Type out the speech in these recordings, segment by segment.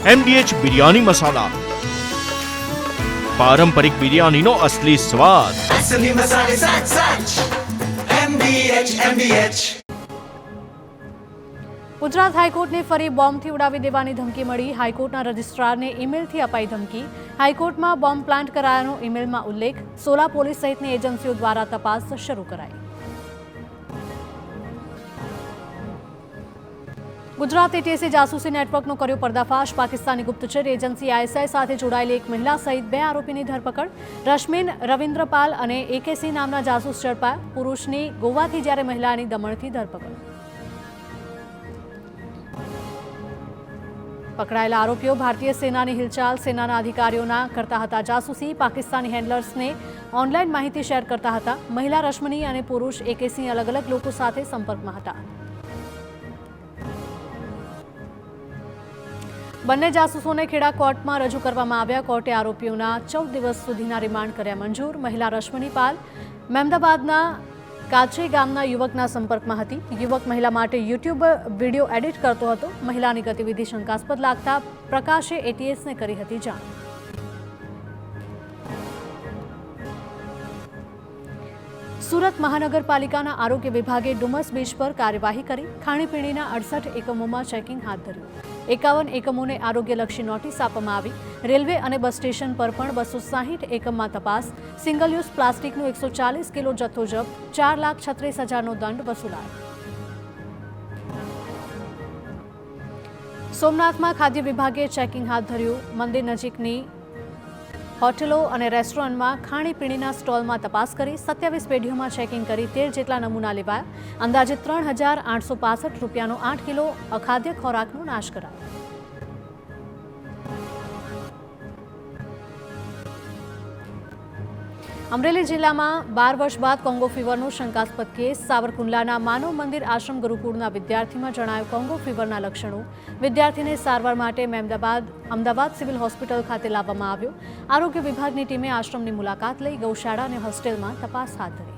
MDH biryani મસાલા, પારંપરિક બિરયાનીનો અસલી સ્વાદ. असली मसाले सच सच MDH ગુજરાત હાઈકોર્ટને ફરી બોમ્બથી ઉડાવી દેવાની ધમકી મળી. હાઈકોર્ટના રજિસ્ટ્રારને ઈમેલથી અપાઈ ધમકી. હાઈકોર્ટમાં બોમ્બ પ્લાન્ટ કરાયાનો ઈમેલમાં ઉલ્લેખ. સોલા પોલીસ સહિતની એજન્સીઓ દ્વારા તપાસ શરૂ કરાઈ. ગુજરાત એટીએસે જાસૂસી નેટવર્કનો કર્યો પર્દાફાશ. પાકિસ્તાની ગુપ્તચર એજન્સી ISI સાથે જોડાયેલી એક મહિલા સહિત 2 આરોપીની ધરપકડ. રશ્મિન રવિન્દ્રપાલ અને AKC નામના જાસૂસ ઝડપાયા. પુરુષની ગોવાથી જ્યારે મહિલાની દમણથી ધરપકડ. પકડાયેલા આરોપીઓ ભારતીય સેનાની હિલચાલ, સેનાના અધિકારીઓના કરતા હતા જાસૂસી. પાકિસ્તાની હેન્ડલર્સને ઓનલાઈન માહિતી શેર કરતા હતા. મહિલા રશ્મિની અને પુરુષ AKC અલગ અલગ લોકો સાથે સંપર્કમાં હતા. બંને જાસૂસોને ખેડા કોર્ટમાં રજૂ કરવામાં આવ્યા. કોર્ટે આરોપીઓના 14 દિવસ સુધીના રિમાન્ડ કર્યા મંજૂર. મહિલા રશ્મિની પાલ મહેમદાબાદના કાચી ગામના યુવકના સંપર્કમાં હતી. યુવક મહિલા માટે YouTube વિડીયો એડિટ કરતો હતો. મહિલાની ગતિવિધિ શંકાસ્પદ લાગતા પ્રકાશે એટીએસને કરી હતી જાણ. સુરત મહાનગરપાલિકાના આરોગ્ય વિભાગે ડુમસ બીચ પર કાર્યવાહી કરી. ખાણીપીણીના 68 એકમોમાં ચેકિંગ હાથ ધર્યું. 51 એકમોને આરોગ્યલક્ષી નોટિસ આપવામાં આવી. રેલવે અને બસ સ્ટેશન પર પણ 260 એકમમાં તપાસ. સિંગલ યુઝ પ્લાસ્ટિકનો 140 કિલો જથ્થો જપ્ત. 4,36,000નો દંડ વસૂલાયો. સોમનાથમાં ખાદ્ય વિભાગે ચેકિંગ હાથ ધર્યું. મંદિર નજીકની હોટેલો અને રેસ્ટોરન્ટમાં ખાણીપીણીના સ્ટોલમાં તપાસ કરી. 27 પેઢીઓમાં ચેકિંગ કરી 13 જેટલા નમૂના લેવાયા. અંદાજે 3,865 રૂપિયાનો 8 કિલો અખાદ્ય ખોરાકનો નાશ કરાયો. અમરેલી જિલ્લામાં 12 વર્ષ બાદ કોંગો ફીવરનો શંકાસ્પદ કેસ. સાવરકુંડલાના માનવ મંદિર આશ્રમ ગુરુકુળના વિદ્યાર્થીમાં જણાયું કોંગો ફીવરના લક્ષણો. વિદ્યાર્થીને સારવાર માટે અમદાવાદ સિવિલ હોસ્પિટલ ખાતે લાવવામાં આવ્યો. આરોગ્ય વિભાગની ટીમે આશ્રમની મુલાકાત લઈ ગૌશાળા અને હોસ્ટેલમાં તપાસ હાથ ધરી.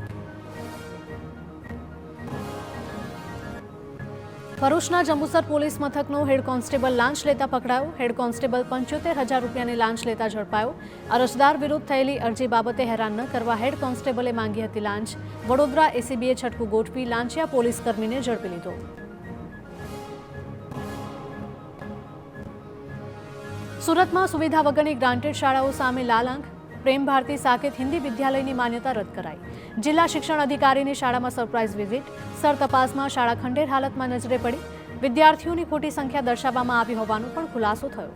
ભરૂચના જંબુસર પોલીસ મથકનો હેડ કોન્સ્ટેબલ લાંચ લેતા પકડાયો. હેડ કોન્સ્ટેબલ 75,000 રૂપિયાની લાંચ લેતા ઝડપાયો. અરજદાર વિરુદ્ધ થયેલી અરજી બાબતે હેરાન ન કરવા હેડ કોન્સ્ટેબલે માંગી હતી લાંચ. વડોદરા ACBએ છટકું ગોઠવી લાંચિયા પોલીસ કર્મીને ઝડપી લીધો. સુરતમાં સુવિધા વગરની ગ્રાન્ટેડ શાળાઓ સામે લાલ આંખ. પ્રેમ ભારતી સાકેત હિન્દી વિદ્યાલયની માન્યતા રદ કરાઈ. જિલ્લા શિક્ષણ અધિકારીની શાળામાં સરપ્રાઇઝ વિઝિટ. સર તપાસમાં શાળા ખંડેર હાલતમાં નજરે પડી. વિદ્યાર્થીઓની ખોટી સંખ્યા દર્શાવવામાં આવી હોવાનો પણ ખુલાસો થયો.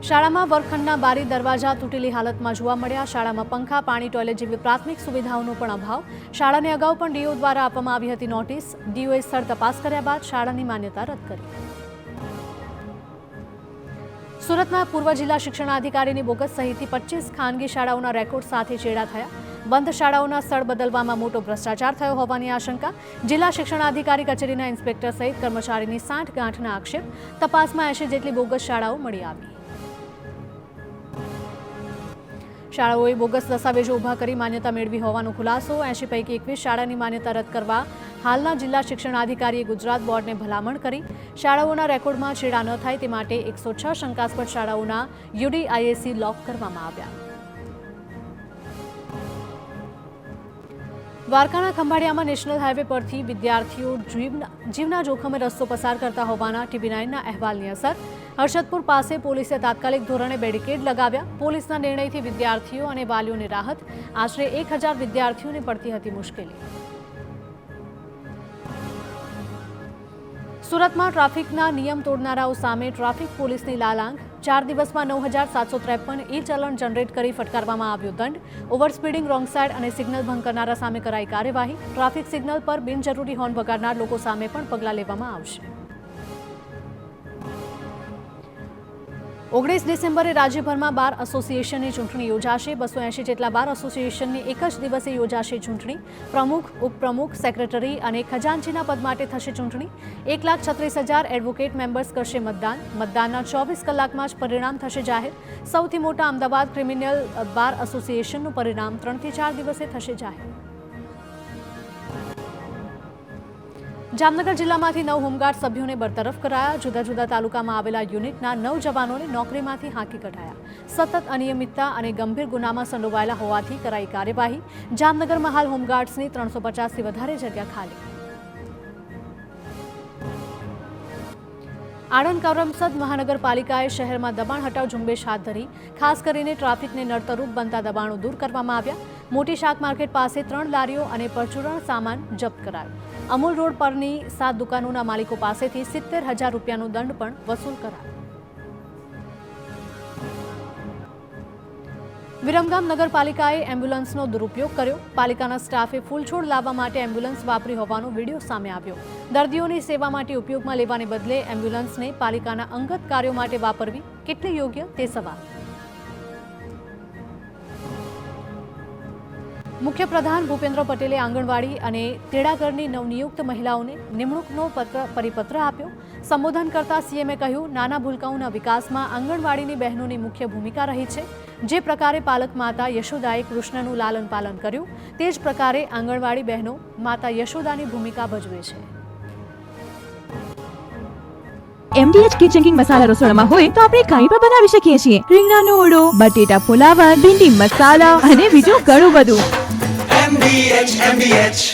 શાળામાં વર્ગખંડના બારી દરવાજા તૂટેલી હાલતમાં જોવા મળ્યા. શાળામાં પંખા, પાણી, ટોયલેટ જેવી પ્રાથમિક સુવિધાઓનો પણ અભાવ. શાળાને અગાઉ પણ DO દ્વારા આપવામાં આવી હતી નોટિસ. DOએ સ્થળ તપાસ કર્યા બાદ શાળાની માન્યતા રદ કરી. સુરતના પૂર્વ જિલ્લા શિક્ષણાધિકારીની બોગસ સહિતની 25 ખાનગી શાળાઓના રેકોર્ડ સાથે ચેડા થયા. બંધ શાળાઓના સ્થળ બદલવામાં મોટો ભ્રષ્ટાચાર થયો હોવાની આશંકા. જિલ્લા શિક્ષણાધિકારી કચેરીના ઇન્સ્પેક્ટર સહિત કર્મચારીની 60 ગાંઠના આક્ષેપ. તપાસમાં 80 જેટલી બોગસ શાળાઓ મળી આવી. શાળાઓએ બોગસ દસ્તાવેજો ઊભા કરી માન્યતા મેળવી હોવાનો ખુલાસો. 80 પૈકી 21 શાળાની માન્યતા રદ કરવા હાલના જિલ્લા શિક્ષણાધિકારીએ ગુજરાત બોર્ડને ભલામણ કરી. શાળાઓના રેકોર્ડમાં છેડા ન થાય તે માટે 106 શંકાસ્પદ શાળાઓના UDIAC લોક કરવામાં આવ્યા. દ્વારકાના ખંભાળિયામાં નેશનલ હાઈવે પરથી વિદ્યાર્થીઓ જીવના જોખમે રસ્તો પસાર કરતા હોવાના TVNના અહેવાલની અસર. હર્ષદપુર પાસે પોલીસે તાત્કાલિક ધોરણે બેરિકેડ લગાવ્યા. પોલીસના નિર્ણયથી વિદ્યાર્થીઓ અને વાલીઓને રાહત. આશરે 1,000 વિદ્યાર્થીઓને પડતી હતી મુશ્કેલી. સુરતમાં ટ્રાફિકના નિયમ તોડનારાઓ સામે ટ્રાફિક પોલીસની લાલ આંખ. 4 દિવસમાં 9,753 ઈ-ચલણ જનરેટ કરી ફટકારવામાં આવ્યો દંડ. ઓવર સ્પીડિંગ, રોંગ સાઇડ અને સિગ્નલ ભંગ કરનારા સામે કરાઈ કાર્યવાહી. ટ્રાફિક સિગ્નલ પર બિનજરૂરી હોર્ન વગાડનાર લોકો સામે પણ પગલાં લેવામાં આવશે. 19 ડિસેમ્બરે રાજ્યભરમાં બાર એસોસિએશનની ચૂંટણી યોજાશે. 280 જેટલા બાર એસોસિએશનની એક જ દિવસે યોજાશે ચૂંટણી. પ્રમુખ, ઉપપ્રમુખ, સેક્રેટરી અને ખજાનચીના પદ માટે થશે ચૂંટણી. 1,36,000 એડવોકેટ મેમ્બર્સ કરશે મતદાન. મતદાનના 24 કલાકમાં જ પરિણામ થશે જાહેર. સૌથી મોટા અમદાવાદ ક્રિમિનલ બાર એસોસિએશનનું પરિણામ 3 થી 4 દિવસે થશે જાહેર. જામનગર જિલ્લામાંથી 9 હોમગાર્ડ સભ્યોને બરતરફ કરાયા. જુદા જુદા તાલુકામાં આવેલા યુનિટના 9 જવાનોને નોકરીમાંથી હાંકી કઢાયા. સતત અનિયમિતતા અને ગંભીર ગુનામાં સંડોવાયેલા હોવાથી કરાઈ કાર્યવાહી. જામનગરમાં હાલ હોમગાર્ડ્સની 350થી વધારે જગ્યા ખાલી. આણંદ કરમસદ મહાનગરપાલિકાએ શહેરમાં દબાણ હટાવ ઝુંબેશ હાથ ધરી. ખાસ કરીને ટ્રાફિકને નડતરરૂપ બનતા દબાણો દૂર કરવામાં આવ્યા. મોટી શાક માર્કેટ પાસે 3 લારીઓ અને પરચુરણ સામાન જપ્ત કરાયો. અમૂલ રોડ પરની 7 દુકાનોના માલિકો પાસેથી 70,000 રૂપિયાનો દંડ પણ વસૂલ કરાયો. વિરમગામ નગરપાલિકાએ એમ્બ્યુલન્સનો દુરુપયોગ કર્યો. પાલિકાના સ્ટાફે ફૂલછોડ લાવવા માટે એમ્બ્યુલન્સ વાપરી હોવાનો વિડીયો સામે આવ્યો. દર્દીઓની સેવા માટે ઉપયોગમાં લેવાને બદલે એમ્બ્યુલન્સને પાલિકાના અંગત કાર્યો માટે વાપરવી કેટલી યોગ્ય તે સવાલ. મુખ્યપ્રધાન ભૂપેન્દ્ર પટેલે આંગણવાડી અને તેડાગરની નવનિયુક્ત મહિલાઓને નિમણૂકનો પરિપત્ર આપ્યો. સંબોધન કરતા સીએમએ કહ્યું, નાના ભૂલકાઓના વિકાસમાં આંગણવાડીની બહેનોની મુખ્ય ભૂમિકા રહી છે. જે પ્રકારે પાલક માતા યશોદાએ કૃષ્ણનું લાલન પાલન કર્યું, તે જ પ્રકારે આંગણવાડી બહેનો માતા યશોદાની ભૂમિકા ભજવે છે. MDH કિચન કિંગ મસાલા રસોડામાં હોય તો આપણે કાંઈ પણ બનાવી શકીએ છીએ. રીંગણાનો ઓળો, બટેટા ફુલાવર, ભીંડી મસાલા અને બીજું ઘણું બધું. MDH